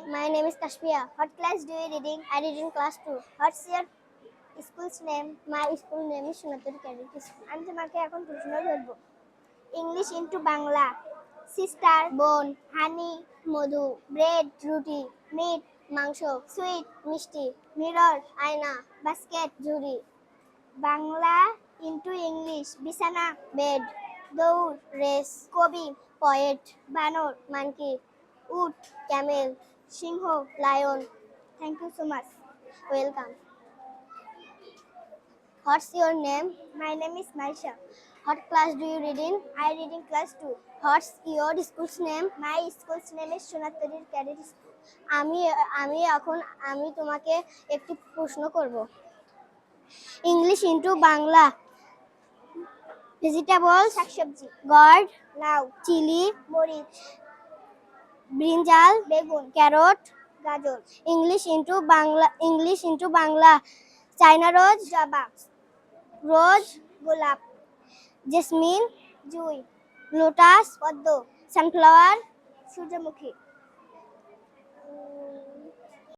My name is Kashmia. What class do you reading? I read in class 2. What's your school's name? My school name is Shunaturi Cadet School. আমি তোমাকে এখন প্রশ্ন করব। English into Bangla. Sister বোন, honey মধু, bread রুটি, meat মাংস, sweet মিষ্টি, মিরর আয়না, বাস্কেট ঝুড়ি। Bangla into English. বিছানা বেড, দৌড় রেস, কবি পয়েট, বানর মানকি, উট ক্যামেল, সিংহ lion. Thank you so much. Welcome. What's your name? My name is Maisha. What class do you read in? I read in class 2. What's your school's name? My school's name is Shunaturi Cadet School. আমি তোমাকে একটি প্রশ্ন করব। English into Bangla. Vegetable শাকসবজি, gourd লাউ, chilli মরিচ, brinjal বেগুন, carrot গাজর। English into Bangla. China rose জবা, রোজ গোলাপ, জেসমিন জুই, লোটাস পদ্ম, সানফ্লাওয়ার সূর্যমুখী।